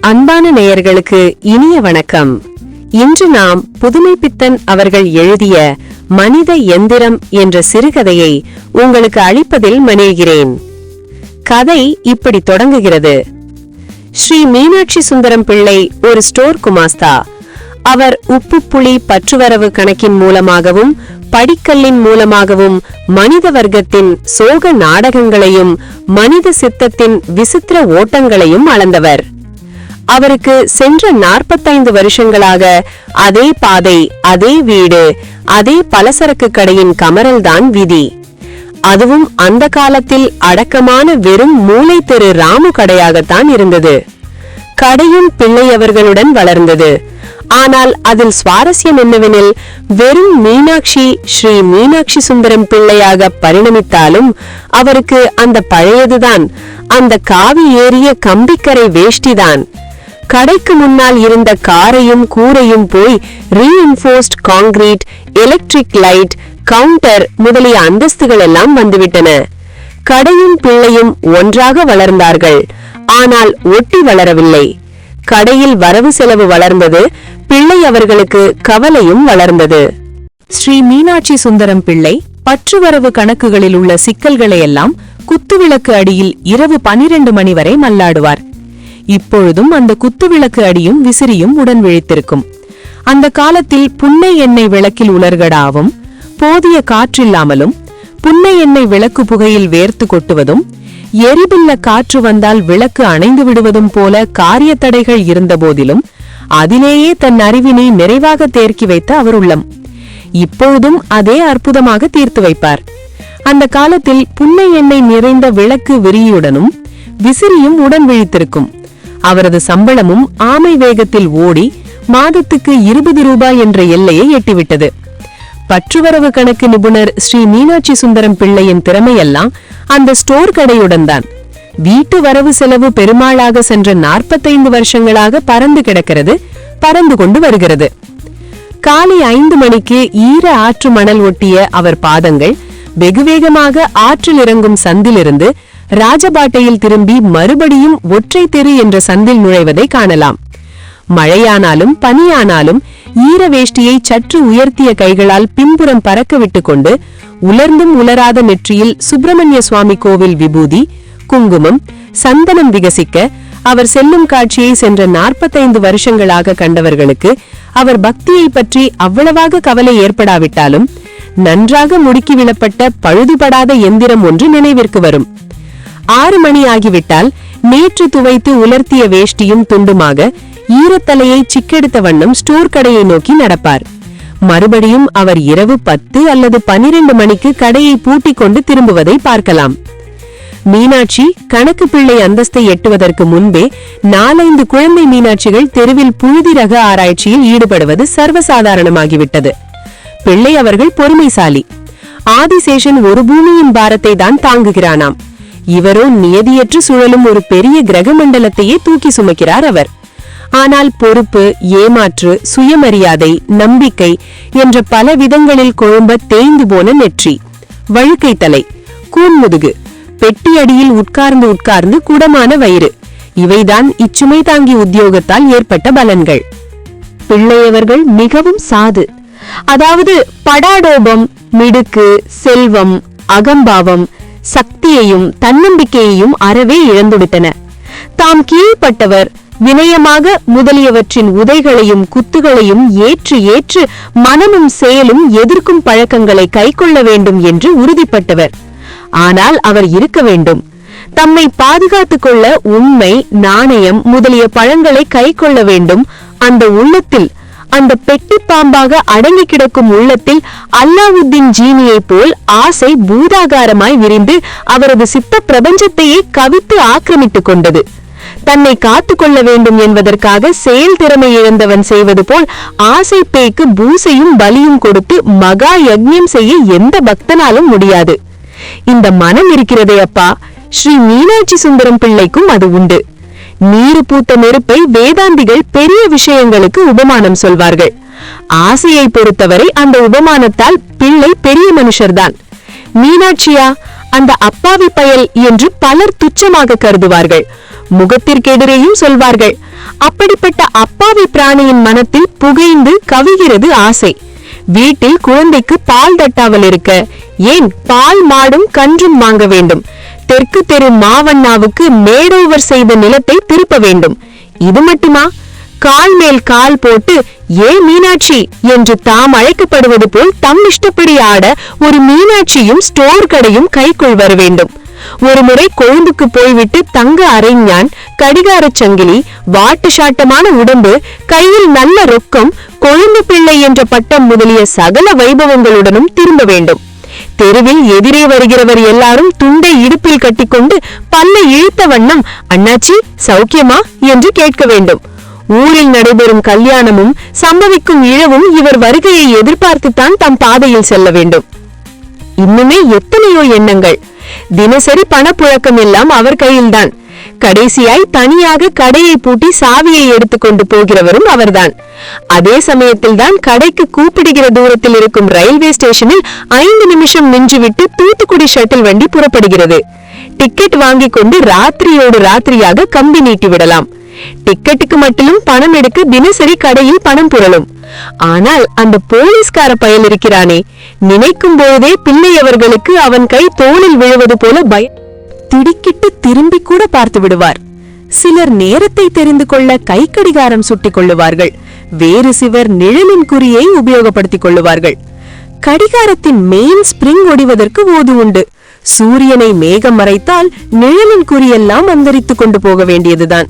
அன்பான நேயர்களுக்கு இனிய வணக்கம். இன்று நாம் புதுமைப்பித்தன் அவர்கள் எழுதிய மனித எந்திரம் என்ற சிறுகதையை உங்களுக்கு அளிப்பதில் மகிழ்கிறேன். கதை இப்படி தொடங்குகிறது. ஸ்ரீ மீனாட்சி சுந்தரம் பிள்ளை ஒரு ஸ்டோர் குமாஸ்தா. அவர் உப்பு புளி பற்றுவரவு கணக்கின் மூலமாகவும் படிக்கல்லின் மூலமாகவும் மனித வர்க்கத்தின் சோக நாடகங்களையும் மனித சித்தத்தின் விசித்திர ஓட்டங்களையும் அளந்தவர். அவருக்கு சென்ற 45 வருஷங்களாக அதே பாதை, அதே வீடு, அதே பலசரக்கு கடையின் கமரல்தான் விதி. அதுவும் அந்த காலத்தில் அடக்கமான வெறும் மூளை தெரு ராமு கடையாகத்தான் இருந்தது. கடையும் பிள்ளையவர்களுடன் வளர்ந்தது. ஆனால் அதில் சுவாரஸ்யம் என்னவெனில், வெறும் மீனாட்சி ஸ்ரீ மீனாட்சி சுந்தரம் பிள்ளையாக பரிணமித்தாலும் அவருக்கு அந்த பழையதுதான், அந்த காவி ஏறிய கம்பிக்கரை வேஷ்டிதான். கடைக்கு முன்னால் இருந்த காரையும் கூரையும் போய் reinforced concrete, electric light, counter முதலிய அந்தஸ்துகள் எல்லாம் வந்துவிட்டன. கடையும் பிள்ளையும் ஒன்றாக வளர்ந்தார்கள். ஆனால் ஒட்டி வளரவில்லை. கடையில் வரவு செலவு வளர்ந்தது, பிள்ளை அவர்களுக்கு கவலையும் வளர்ந்தது. ஸ்ரீ மீனாட்சி சுந்தரம் பிள்ளை பற்றுவரவு கணக்குகளில் உள்ள சிக்கல்களை எல்லாம் குத்துவிளக்கு அடியில் இரவு 12 மணி வரை மல்லாடுவார். இப்பொழுதும் அந்த குத்துவிளக்கு அடியும் விசிறியும் உடன் விழித்திருக்கும். அந்த காலத்தில் புன்னை எண்ணெய் விளக்கில் உலர்கடாவும், போதிய காற்றில்லாமலும், புன்னை எண்ணெய் விளக்கு புகையில் வேர்த்து கொட்டுவதும், எரிபில்ல காற்று வந்தால் விளக்கு அணைந்து விடுவதும் போல காரிய தடைகள் இருந்த போதிலும் அதிலேயே தன் அறிவினை நிறைவாக தேர்க்கி வைத்த அவர் உள்ளம். இப்பொழுதும் அதே அற்புதமாக தீர்த்து வைப்பார். அந்த காலத்தில் புன்னை எண்ணெய் நிறைந்த விளக்கு விரியுடனும் விசிறியும் உடன் விழித்திருக்கும். அவரது சம்பளமும் ஆமை வேகத்தில் ஓடி மாதத்துக்கு 20 ரூபாய் என்ற எல்லையை எட்டிவிட்டது. பற்றுவரவு கணக்கு நிபுணர் ஸ்ரீ மீனாட்சி சுந்தரம் பிள்ளையின் திறமையெல்லாம் அந்த ஸ்டோர் கடையுடன் தான். வீட்டு வரவு செலவு பெருமாளாக சென்ற 45 வருஷங்களாக பறந்து கிடக்கிறது, பறந்து கொண்டு வருகிறது. காலை 5 மணிக்கு ஈர ஆற்று மணல் ஒட்டிய அவர் பாதங்கள் வெகுவேகமாக ஆற்றில் இறங்கும் சந்திலிருந்து ராஜபாட்டையில் திரும்பி மறுபடியும் ஒற்றை தெரு என்ற சந்தில் நுழைவதை காணலாம். மழையானாலும் பனியானாலும் ஈர வேஷ்டியை சற்று உயர்த்திய கைகளால் பின்புறம் பறக்க விட்டு கொண்டு உலர்ந்தும் உலராத நெற்றியில் சுப்பிரமணிய சுவாமி கோவில் விபூதி, குங்குமம், சந்தனம் விகசிக்க அவர் செல்லும் காட்சியை சென்ற 45 வருஷங்களாக கண்டவர்களுக்கு அவர் பக்தியை பற்றி அவ்வளவாக கவலை ஏற்படாவிட்டாலும் நன்றாக முடுக்கி விழப்பட்ட பழுதுபடாத எந்திரம் ஒன்று நினைவிற்கு வரும். 6 மணி ஆகிவிட்டால் நேற்று துவைத்து உலர்த்திய வேஷ்டியும் துண்டுமாக ஈரத்தலையை சிக்கெடுத்த வண்ணம் ஸ்டோர் கடையை நோக்கி நடப்பார். மறுபடியும் அவர் இரவு 10 அல்லது 12 மணிக்கு கடையை பூட்டிக் கொண்டு திரும்புவதை பார்க்கலாம். மீனாட்சி கணக்கு பிள்ளை அந்தஸ்தை எட்டுவதற்கு முன்பே 4-5 குழந்தை மீனாட்சிகள் தெருவில் புழுதி ரக ஆராய்ச்சியில் ஈடுபடுவது சர்வசாதாரணமாகிவிட்டது. பிள்ளை அவர்கள் பொறுமைசாலி. ஆதிசேஷன் ஒரு பூமியின் பாரத்தை தான் தாங்குகிறானாம். இவரோ நியதியற்று சுழலும் ஒரு பெரிய கிரக மண்டலத்தையே தூக்கி சுமக்கிறார் அவர். ஆனால் பொறுப்பு, ஏமாற்று, சுயமரியாதை, நம்பிக்கை என்ற பல விதங்களில் கொழும்ப தேய்ந்து போன நெற்றி, வழுக்கை தலை, கூன்முதுகு, பெட்டி அடியில் உட்கார்ந்து உட்கார்ந்து குடமான வயிறு, இவைதான் இச்சுமை தாங்கி உத்தியோகத்தால் ஏற்பட்ட பலன்கள். பிள்ளையவர்கள் மிகவும் சாது. அதாவது படாடோபம், மிடுக்கு, செல்வம், அகம்பாவம், சக்தியையும் தன்னம்பிக்கையையும் அறவே இழந்துவிட்டன. தாம் கீழ்ப்பட்டவர், வினயமாக முதலியவற்றின் உதைகளையும் குத்துகளையும் ஏற்று ஏற்று மனமும் செயலும் எதிர்க்கும் பழக்கங்களை கைக்கொள்ள வேண்டும் என்று உறுதிப்பட்டவர். ஆனால் அவர் இருக்க வேண்டும். தம்மை பாதுகாத்துக் கொள்ள உண்மை, நாணயம் முதலிய பழங்களை கைக்கொள்ள வேண்டும். அந்த உள்ளத்தில், அந்த பெட்டி பாம்பாக அடங்கி கிடக்கும் உள்ளத்தில் அல்லாவுத்தீன் ஜீனியை போல் ஆசை பூதாகாரமாய் விரிந்து அவரது சித்த பிரபஞ்சத்தையே கவித்து ஆக்கிரமித்துக் கொண்டது. தன்னை காத்துக்கொள்ள வேண்டும் என்பதற்காக செயல் திறமை இழந்தவன் செய்வது போல் ஆசை பேய்க்கு பூசையும் பலியும் கொடுத்து மகா யஜ்ஞம் செய்ய எந்த பக்தனாலும் முடியாது. இந்த மனம் இருக்கிறதே அப்பா, ஸ்ரீ மீனாட்சி சுந்தரம் பிள்ளைக்கும் அது உண்டு. நீரு பூத்த நெருப்பை வேதாந்திகள் பெரிய விஷயங்களுக்கு உபமானம் சொல்வார்கள். ஆசையை பொறுத்தவரை அந்த உபமானத்தால் பிள்ளை பெரிய மனுஷர்தான். மீனாட்சியா, அந்த அப்பாவி பயல் என்று பலர் துச்சமாக கருதுவார்கள். முகத்திற்கெதிரேயும் சொல்வார்கள். அப்படிப்பட்ட அப்பாவி பிராணியின் மனத்தில் புகைந்து கவிகிறது ஆசை. வீட்டில் குழந்தைக்கு பால் தட்டாமல் இருக்க, ஏன் பால் மாடும் கன்றும் வாங்க வேண்டும். தெற்கு தெரு மாவண்ணாவுக்கு மேடோவர் செய்த நிலத்தை திருப்ப வேண்டும். இது மட்டுமா? கால் மேல் கால் போட்டு ஏ மீனாட்சி என்று தாம் அழைக்கப்படுவது போல் தம் இஷ்டப்படி ஆட ஒரு மீனாட்சியும் ஸ்டோர் கடையும் கைக்குள் வர வேண்டும். ஒருமுறை கொழும்புக்கு போய்விட்டு தங்க அரைஞான், கடிகாரச் சங்கிலி, வாட்டு சாட்டமான உடம்பு, கையில் நல்ல ரொக்கம், கொழும்பு பிள்ளை என்ற பட்டம் முதலிய சகல வைபவங்களுடனும் திரும்ப வேண்டும். தெருவில் எதிரே வருகிறவர் எல்லாரும் துண்டை இடுப்பில் கட்டிக்கொண்டு பல்லை இழுத்த வண்ணம் அண்ணாச்சி சௌக்கியமா என்று கேட்க வேண்டும். ஊரில் நடைபெறும் கல்யாணமும் சம்பவிக்கும் இழவும் இவர் வருகையை எதிர்பார்த்துத்தான் தம் பாதையில் செல்ல வேண்டும். இன்னுமே எத்தனையோ எண்ணங்கள். தினசரி பணப்புழக்கம் எல்லாம் அவர் கையில்தான். கடைசியாய் தனியாக கடையை பூட்டி சாவியை எடுத்துக்கொண்டு போகிறவரும் அவர்தான். அதே சமயத்தில் தான் கடைக்கு கூப்பிடுகிற தூரத்தில் இருக்கும் ரயில்வே ஸ்டேஷனில் 5 நிமிஷம் நின்றுவிட்டு தூத்துக்குடி ஷட்டில் வண்டி புறப்படுகிறது. டிக்கெட் வாங்கிக் கொண்டு ராத்திரியோடு ராத்திரியாக கம்பி நீட்டி விடலாம். டிக்கெட்டுக்கு மட்டும் பணம் எடுக்க தினசரி கடையில் பணம் புரளும். ஆனால் அந்த போலீஸ்கார பயல் இருக்கிறானே, நினைக்கும் போதே பிள்ளை அவர்களுக்கு அவன் கை தோளில் விழுவது போல திடுக்கிட்டு திரும்பி கூட பார்த்து விடுவார். சிலர் நேரத்தை தெரிந்து கொள்ள கை கடிகாரம் சுட்டிக் கொள்ளுவார்கள். வேறு சிலர் நிழலின் குறியை உபயோகப்படுத்திக் கொள்ளுவார்கள். கடிகாரத்தின் மெயின் ஸ்பிரிங் ஒடிவதற்கு ஓது உண்டு. சூரியனை மேகம் மறைத்தால் நிழலின் குறியெல்லாம் அந்தரித்துக் கொண்டு போக வேண்டியதுதான்.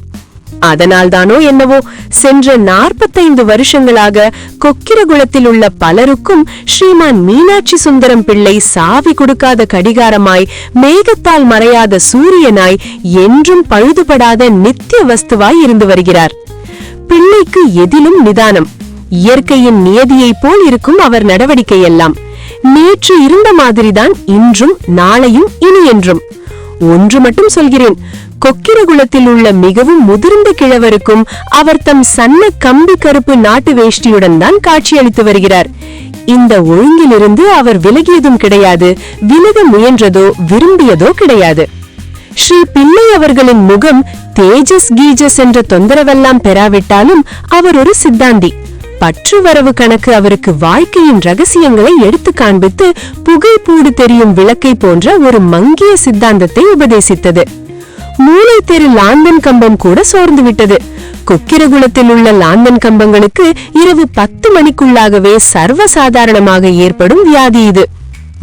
அதனால்தானோ என்னவோ சென்ற 45 வருஷங்களாக கொக்கிரகுளத்தில் உள்ள பலருக்கும் ஸ்ரீமான் மீனாட்சி சுந்தரம் பிள்ளை சாவி கொடுக்காத கடிகாரமாய், மேகத்தால் மறையாத சூரியனாய், என்றும் பழுதுபடாத நித்திய வஸ்துவாய் இருந்து வருகிறார். பிள்ளைக்கு எதிலும் நிதானம். இயற்கையின் நியதியைப் போல் இருக்கும் அவர் நடவடிக்கையெல்லாம். நேற்று இருந்த மாதிரிதான் இன்றும் நாளையும் இனி என்றும். ஒன்று மட்டும் சொல்கிறேன், கொக்கிரகுளத்தில் உள்ள மிகவும் முதிர்ந்த கிழவருக்கும் அவர் தம் சன்ன கம்பி கருப்பு நாட்டு வேஷ்டியுடன் தான் காட்சியளித்து வருகிறார். இந்த ஒழுங்கிலிருந்து அவர் விலகியதும் கிடையாது, விலக முயன்றதோ விரும்பியதோ கிடையாது. ஸ்ரீ பிள்ளை அவர்களின் முகம் தேஜஸ் கீஜஸ் என்ற தொந்தரவெல்லாம் பெறாவிட்டாலும் அவர் ஒரு சித்தாந்தி. பற்று வரவு கணக்கு அவருக்கு வாழ்க்கையின் ரகசியங்களை எடுத்து காண்பித்து புகை பூடு தெரியும் விளக்கை போன்ற ஒரு மங்கிய சித்தாந்தத்தை உபதேசித்தது. மூளை தெரு லாந்தன் கம்பம் கூட சோர்ந்து விட்டது. கொக்கிரகுளத்தில் உள்ள லாந்தன் கம்பங்களுக்கு இரவு 10 மணிக்குள்ளாகவே சர்வசாதாரணமாக ஏற்படும் வியாதி இது.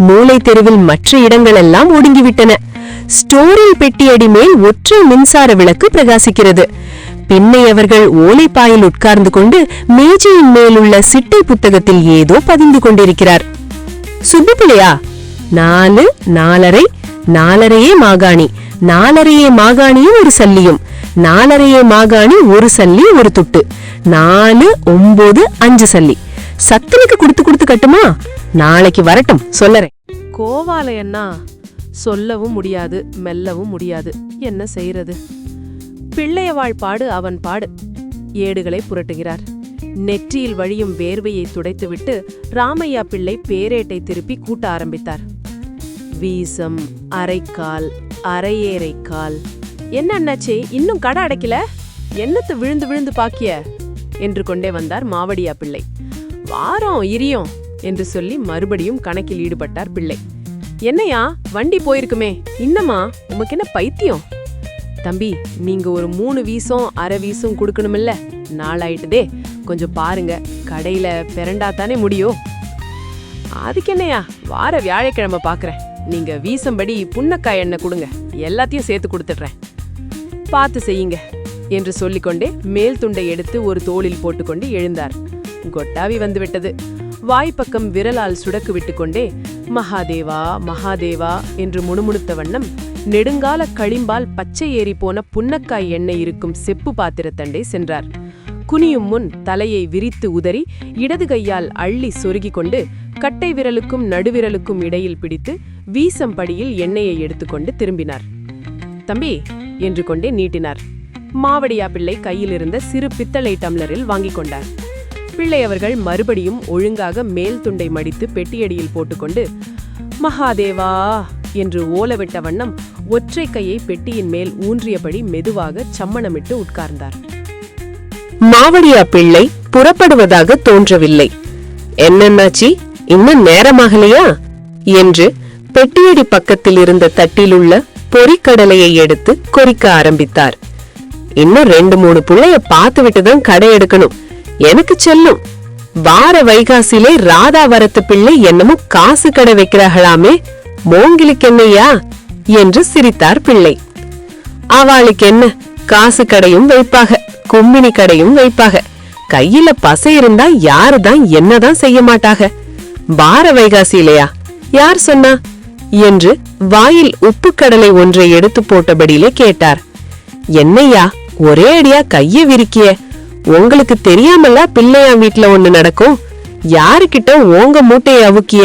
மூளை தெருவில் மற்ற இடங்கள் எல்லாம் ஒடுங்கிவிட்டன. ஸ்டோரில் பெட்டியடி மேல் ஒற்றை மின்சார விளக்கு பிரகாசிக்கிறது. பின்னை அவர்கள் ஓலைப்பாயில் உட்கார்ந்து கொண்டு மேஜையின் மேலுள்ள சிட்டை புத்தகத்தில் ஏதோ பதிந்து கொண்டிருக்கிறார். சுப்பு பிள்ளையா? 4, 4:30, 4:30 மாகாணி, 4:30 மாகாணியும் ஒரு சல்லியும், 4:30 மாகாணி ஒரு சல்லி ஒரு துட்டு, 4, 9, 5 சல்லி. சத்துனுக்கு கொடுத்து கட்டுமா? நாளைக்கு வரட்டும் சொல்லறேன். கோவாலையன்னா சொல்லவும் முடியாது, மெல்லவும் முடியாது. என்ன செய்யறது? பிள்ளைய வாழ்பாடு அவன் பாடு. ஏடுகளை புரட்டுகிறார். நெற்றியில் வழியும் வேர்வையை துடைத்துவிட்டு ராமையா பிள்ளை பேரேட்டை திருப்பி கூட்ட ஆரம்பித்தார். வீசம், அரைக்கால், அரையேரைக்கால். என்ன அண்ணாச்சி, இன்னும் கடை அடைக்கல? என்னத்து விழுந்து விழுந்து பாக்கிய என்று கொண்டே வந்தார் மாவடியா பிள்ளை. வாரம் இரியும் என்று சொல்லி மறுபடியும் கணக்கில் ஈடுபட்டார் பிள்ளை. என்னையா, வண்டி போயிருக்குமே, இன்னமா உமக்கு என்ன பைத்தியம்? தம்பி, நீங்க ஒரு 3 வீசம் அரை வீசம் கொடுக்கணுமில்ல, நாளாயிட்டுதே, கொஞ்சம் பாருங்க, கடையில பெரண்டா தானே முடியும். அதுக்கு என்னையா, வார வியாழக்கிழமை பாக்குறேன். நீங்க வீசம்படி புன்னக்காய் எண்ணெய் கொடுங்க, எல்லாத்தையும் சேர்த்து கொடுத்துடுறேன், பார்த்து செய்யுங்க என்று சொல்லிக்கொண்டே மேல் துண்டை எடுத்து ஒரு தோளில் போட்டுக்கொண்டு எழுந்தார். கொட்டாவி வந்து விட்டது. வாய்ப்பக்கம் விரலால் சுடக்கு விட்டுக்கொண்டே மகாதேவா மகாதேவா என்று முணுமுணுத்த வண்ணம் நெடுங்கால களிம்பால் பச்சை ஏறி போன புன்னக்காய் எண்ணெய் இருக்கும் செப்பு பாத்திரத்தண்டை சென்றார். குனியும் முன் தலையை விரித்து உதறி இடது கையால் அள்ளி சொருகி கொண்டு கட்டை விரலுக்கும் நடுவிரலுக்கும் இடையில் பிடித்து வீசம்படியில் எண்ணெயை எடுத்துக்கொண்டு திரும்பினார். தம்பி என்று கொண்டே நீட்டினார். மாவடியா பிள்ளை கையில் இருந்த சிறு பித்தளை டம்ளரில் வாங்கிக் கொண்டார். பிள்ளை அவர்கள் மறுபடியும் ஒழுங்காக மேல் துண்டை மடித்து பெட்டியடியில் போட்டுக்கொண்டு மகாதேவா என்று ஓலவிட்ட வண்ணம் ஒற்றை கையை பெட்டியின் மேல் ஊன்றியபடி மெதுவாக சம்மணமிட்டு உட்கார்ந்தார். மாவடியா பிள்ளை புறப்படுவதாக தோன்றவில்லை. என்னன்னாச்சி, இன்னும் நேரமாகலையா என்று பெட்டியடி பக்கத்தில் இருந்த தட்டிலுள்ள பொறிக்கடலையை எடுத்து கொறிக்க ஆரம்பித்தார். இன்னும் 2-3 புள்ளைய பார்த்து விட்டுதான் கடை எடுக்கணும். எனக்கு செல்லும். வார வைகாசிலே ராதா வரத்து பிள்ளை என்னமோ காசு கடை வைக்கிறார்களாமே, மோங்கிலுக்கு என்னையா என்று சிரித்தார் பிள்ளை. அவளுக்கு என்ன, காசு கடையும் வைப்பாக, கும்பினி கடையும் வைப்பாக. கையில பசை இருந்தா யாருதான் என்னதான் செய்ய மாட்டாக. வார வைகாசிலையா, யார் சொன்னா என்று வாயில் உப்பு கடலை ஒன்றை எடுத்து போட்டபடியிலே கேட்டார். என்னையா ஒரே அடியா கைய விரிக்கிய, உங்களுக்கு தெரியாமலா பிள்ளையா வீட்டுல ஒண்ணு நடக்கும், யாருக்கிட்ட உங்க மூட்டையை அவுக்கிய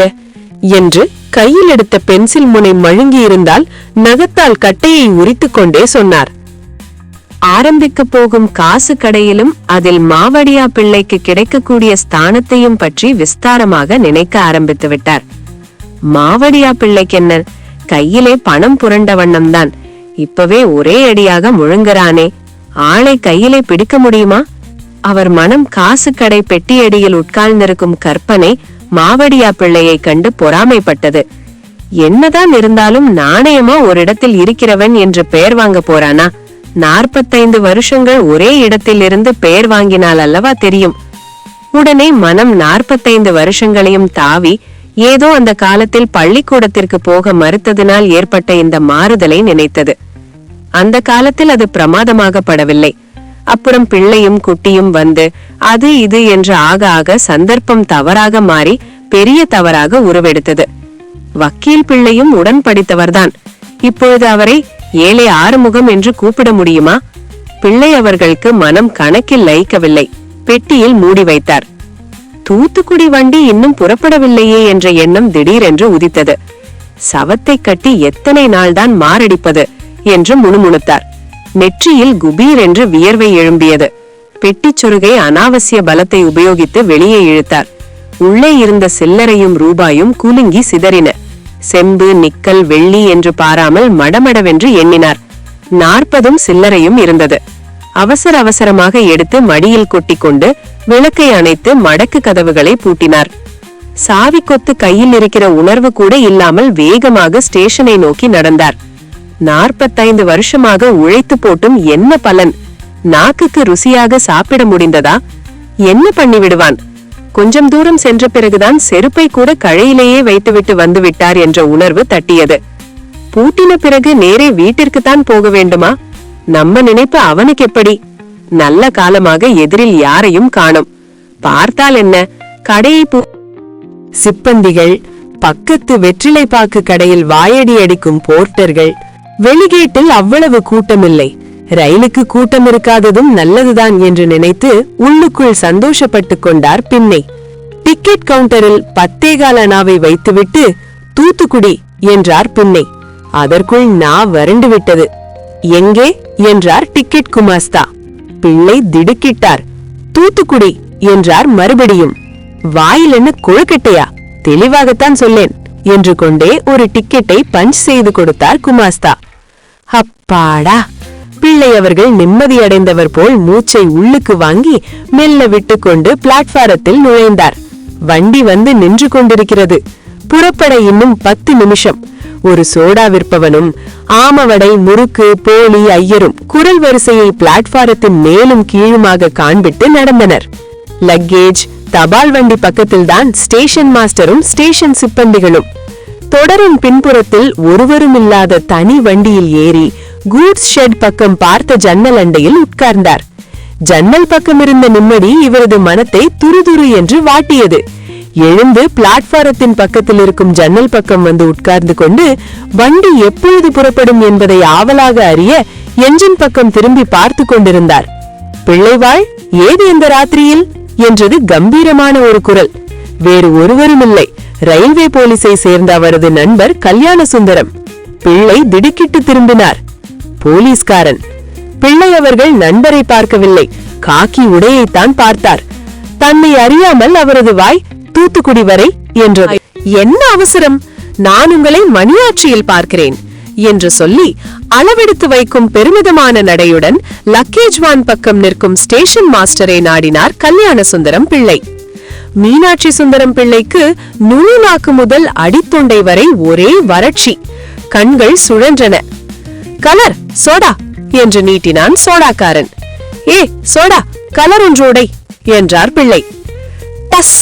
என்று கையில் எடுத்த பென்சில் முனை மழுங்கி இருந்தால் நகத்தால் கட்டையை உரித்து கொண்டே சொன்னார். ஆரம்பிக்க போகும் காசு கடையிலும் அதில் மாவடியா பிள்ளைக்கு கிடைக்கக்கூடிய ஸ்தானத்தையும் பற்றி விஸ்தாரமாக நினைக்க ஆரம்பித்து விட்டார். மாவடியா பிள்ளைக்கு என்ன, கையிலே பணம் புரண்ட வண்ணம்தான். இப்பவே ஒரே அடியாக முழுங்குறானே, ஆளை கையிலே பிடிக்க முடியுமா? அவர் மனம் காசு கடை பெட்டியடியில் உட்கார்ந்திருக்கும் கற்பனை மாவடியா பிள்ளையை கண்டு பொறாமைப்பட்டது. என்னதான் இருந்தாலும் நாணயமா ஒரு இடத்தில் இருக்கிறவன் என்று பெயர் வாங்க போறானா? 45 வருஷங்கள் ஒரே இடத்தில் இருந்து பெயர் வாங்கினால் அல்லவா தெரியும். உடனே மனம் 45 வருஷங்களையும் தாவி ஏதோ அந்த காலத்தில் பள்ளிக்கூடத்திற்கு போக மறுத்ததினால் ஏற்பட்ட இந்த மாறுதலை நினைத்தது. அந்த காலத்தில் அது பிரமாதமாகப்படவில்லை. அப்புறம் பிள்ளையும் குட்டியும் வந்து அது இது என்று ஆக ஆக சந்தர்ப்பம் தவறாக மாறி பெரிய தவறாக உருவெடுத்தது. வக்கீல் பிள்ளையும் உடன் படித்தவர்தான். இப்பொழுது அவரை ஏழை ஆறுமுகம் என்று கூப்பிட முடியுமா? பிள்ளை அவர்களுக்கு மனம் கணக்கில் லயிக்கவில்லை. பெட்டியில் மூடி வைத்தார். தூத்துக்குடி வண்டி இன்னும் புறப்படவில்லையே என்ற எண்ணம் திடீரென்று உதித்தது. சவத்தை கட்டி எத்தனை நாள்தான் மாரடிப்பது என்று முணுமுணுத்தார். நெற்றியில் குபீர் என்று வியர்வை எழும்பியது. பெட்டிச் சொருகை அனாவசிய பலத்தை உபயோகித்து வெளியே இழுத்தார். உள்ளே இருந்த சில்லறையும் ரூபாயும் குலுங்கி சிதறின. செம்பு, நிக்கல், வெள்ளி என்று பாராமல் மடமடவென்று எண்ணினார். 40 சில்லறையும் இருந்தது. அவசர அவசரமாக எடுத்து மடியில் கொட்டிக்கொண்டு விளக்கை அணைத்து மடக்கு கதவுகளை பூட்டினார். சாவி கொத்து கையில் இருக்கிற உணர்வு கூட இல்லாமல் வேகமாக ஸ்டேஷனை நோக்கி நடந்தார். 45 வருஷமாக உழைத்து போட்டும் என்ன பலன்? நாக்குக்கு ருசியாக சாப்பிட முடிந்ததா? என்ன பண்ணிவிடுவான்? கொஞ்சம் தூரம் சென்ற பிறகுதான் செருப்பை கூட கழையிலேயே வைத்துவிட்டு வந்து விட்டார் என்ற உணர்வு தட்டியது. பூட்டின பிறகு நேரே வீட்டிற்குத்தான் போக வேண்டுமா? நம்ம நினைப்பு அவனுக்கு எப்படி? நல்ல காலமாக எதிரில் யாரையும் காணோம். பார்த்தால் என்ன, கடையை சிப்பந்திகள், பக்கத்து வெற்றிலை பாக்கு கடையில் வாயடி அடிக்கும் போர்ட்டர்கள். வெளிகேட்டில் அவ்வளவு கூட்டமில்லை. ரயிலுக்கு கூட்டம் இருக்காததும் நல்லதுதான் என்று நினைத்து உள்ளுக்குள் சந்தோஷப்பட்டு கொண்டார் பின்னை. டிக்கெட் கவுண்டரில் 10 அணாவை வைத்துவிட்டு தூத்துக்குடி என்றார் பின்னை. அதற்குள் நா வறண்டு விட்டது. எங்கே என்றார் டிக்கெட் குமாஸ்தா. பிள்ளை திடுக்கிட்டார். தூத்துக்குடி என்றார் மறுபடியும். வாயில் என்ன கொழுக்கட்டையா? தெளிவாகத்தான் சொல்லேன் என்று கொண்டே ஒரு டிக்கெட்டை பஞ்ச் செய்து கொடுத்தார் குமாஸ்தா. அப்பாடா! பிள்ளை அவர்கள் நிம்மதியடைந்தவர் போல் மூச்சை உள்ளுக்கு வாங்கி மெல்ல விட்டுக்கொண்டு பிளாட்பாரத்தில் நுழைந்தார். வண்டி வந்து நின்று கொண்டிருக்கிறது. புறப்பட இன்னும் 10 நிமிஷம். ஒரு சோடா விற்பவனும் ஆமவடை, முறுக்கு, போலி, ஐயரும் குரல் வரிசையை பிளாட்பாரத்தின் மேலும் கீழுமாக காண்பிட்டு நடந்தனர். லக்கேஜ், தபால் வண்டி பக்கத்தில்தான் ஸ்டேஷன் மாஸ்டரும் ஸ்டேஷன் சிப்பந்திகளும். தொடரின் பின்புறத்தில் ஒருவரும் இல்லாத தனி வண்டியில் ஏறி கூட்ஸ் ஷெட் பக்கம் பார்த்த ஜன்னல் அண்டையில் உட்கார்ந்தார். ஜன்னல் பக்கம் இருந்த நிம்மதி இவரது மனத்தை துருதுரு என்று வாட்டியது. எழுந்து பிளாட்பாரத்தின் பக்கத்தில் இருக்கும் ஜன்னல் பக்கம் வந்து உட்கார்ந்து கொண்டு வண்டி எப்பொழுது புறப்படும் என்பதை ஆவலாக அறிய என்ஜின் பக்கம் திரும்பி பார்த்து கொண்டிருந்தார். பிள்ளைவாள், ஏது இந்த ராத்திரியில் என்றது கம்பீரமான ஒரு குரல். வேறு ஒருவரும் இல்லை, ரயில்வே போலீஸை சேர்ந்த அவரது நண்பர் கல்யாண சுந்தரம். பிள்ளை திடுக்கிட்டு திரும்பினார். போலீஸ்காரன். பிள்ளை அவர்கள் நண்பரை பார்க்கவில்லை, காக்கி உடையைத்தான் பார்த்தார். தன்னை அறியாமல் அவரது வாய் தூத்துக்குடி வரை என்றது. என்ன அவசரம்? நான் உங்களை மணியாட்சியில் பார்க்கிறேன். என்று சொல்லி அளவெடுத்து வைக்கும் பெருமிதமான நடையுடன் லக்கேஜ்வான் பக்கம் நிற்கும் ஸ்டேஷன் மாஸ்டரை நாடினார் கல்யாண சுந்தரம் பிள்ளை. மீனாட்சி சுந்தரம் பிள்ளைக்கு நுனி நாக்கு முதல் அடித்தொண்டை வரை ஒரே வறட்சி, கண்கள் சுழன்றன. கலர் சோடா என்று நீட்டினான் சோடாக்காரன். ஏ சோடா, கலர் ஒன்றோடை என்றார் பிள்ளை. டஸ்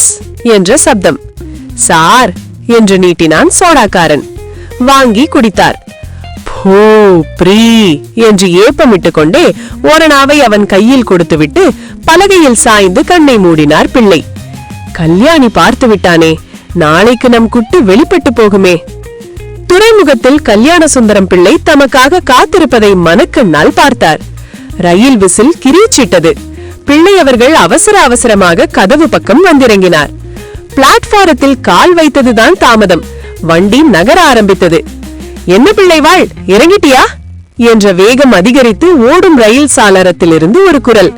என்ற சப்தம். சார் என்று நீட்டினான் சோடாக்காரன். வாங்கி குடித்தார். போ பிரீ என்று ஏப்பமிட்டு கொண்டே ஓரணாவை அவன் கையில் கொடுத்துவிட்டு பலகையில் சாய்ந்து கண்ணை மூடினார் பிள்ளை. கல்யாணி பார்த்து விட்டானே, நாளைக்கு நம் குட்டு வெளிப்பட்டு போகுமே. துறைமுகத்தில் கல்யாண சுந்தரம் பிள்ளை தமக்காக காத்திருப்பதை மனக்கண்ணால் பார்த்தார். ரயில் விசில் கிரீச்சிட்டது. பிள்ளை அவர்கள் அவசர அவசரமாக கதவு பக்கம் வந்திறங்கினார். பிளாட்பாரத்தில் கால் வைத்ததுதான் தாமதம். வண்டி நகர ஆரம்பித்தது. என்ன பிள்ளைவாள், இறங்கிட்டியா என்ற வேகம் அதிகரித்து ஓடும் ரயில் சாளரத்திலிருந்து ஒரு குரல்.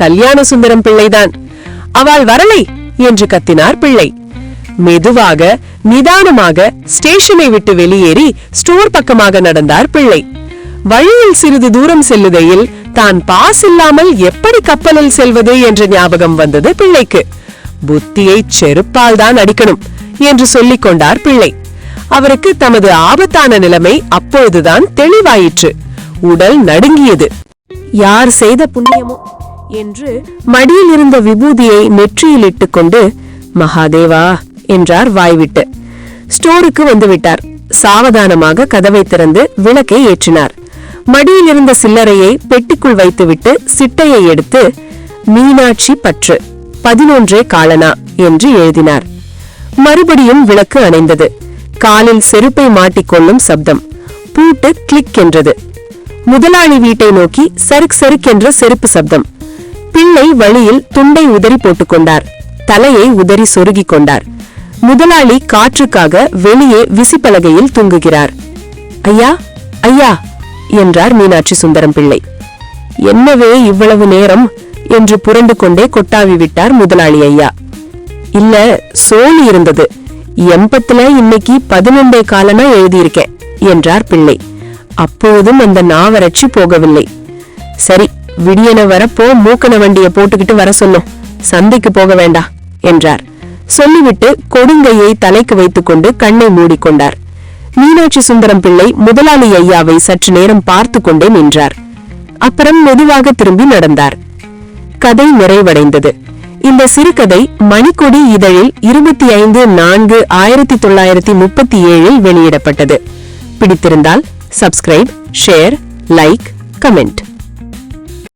கல்யாண சுந்தரம் பிள்ளைதான். அவள் வரலை என்று கத்தினார் பிள்ளை. மெதுவாக நிதானமாக ஸ்டேஷனை விட்டு வெளியேறி ஸ்டோர் பக்கமாக நடந்தார் பிள்ளை. வழியில் சிறிது தூரம் செல்லுதையில் தான் பாஸ் இல்லாமல் எப்படி கப்பலில் செல்வது என்ற ஞாபகம் வந்தது பிள்ளைக்கு. புத்தியை செருப்பால் தான் அடிக்கணும் என்று சொல்லிக் கொண்டார் பிள்ளை. அவருக்கு தமது ஆபத்தான நிலைமை அப்பொழுதுதான் தெளிவாயிற்று. உடல் நடுங்கியது. யார் செய்த புண்ணியமோ என்று மடியில் இருந்த விபூதியை நெற்றியில் இட்டுக் கொண்டு மகாதேவா என்றார் வாய்விட்டு. ஸ்டோருக்கு வந்துவிட்டார். சாவதானமாக கதவை திறந்து விளக்கை ஏற்றினார். மடியில் இருந்த சில்லறையை பெட்டிக்குள் வைத்துவிட்டு சிட்டையை எடுத்து மீனாட்சி பற்று 11 காலனா என்று எழுதினார். மறுபடியும் விளக்கு அணைந்தது. காலில் செருப்பை மாட்டிக்கொள்ளும் சப்தம். பூட்டு கிளிக் என்றது. முதலாளி வீட்டை நோக்கி சறுக் சறுக் என்ற செருப்பு சப்தம். பிள்ளை வழியில் துண்டை உதறி போட்டுக்கொண்டார். தலையை உதறி சொருகிக் கொண்டார். முதலாளி காற்றுக்காக வெளியே விசிப்பலகையில் தூங்குகிறார். ஐயா ஐயா என்றார் மீனாட்சி சுந்தரம் பிள்ளை. என்னவே இவ்வளவு நேரம் என்று புரண்டு கொண்டே கொட்டாவி விட்டார் முதலாளி ஐயா. இல்ல, சோழி இருந்தது. எம்பத்துல இன்னைக்கு 11 காலனா எழுதியிருக்கேன் என்றார் பிள்ளை. அப்போதும் அந்த நாவரட்சி போகவில்லை. சரி, விடியன வரப்போ மூக்கன வண்டிய போட்டுக்கிட்டு வர சொல்லும், சந்தைக்கு போக வேண்டா என்றார். சொல்லிவிட்டு கொடுங்கையை தலைக்கு வைத்துக் கொண்டு கண்ணை மூடிக்கொண்டார். மீனாட்சி சுந்தரம் பிள்ளை முதலாளி ஐயாவை சற்று நேரம் பார்த்து கொண்டே நின்றார். அப்புறம் மெதுவாக திரும்பி நடந்தார். கதை நிறைவடைந்தது. இந்த சிறுகதை மணிக்கொடி இதழில் 25/4/1937 வெளியிடப்பட்டது. பிடித்திருந்தால் சப்ஸ்கிரைப், ஷேர், லைக், கமெண்ட்.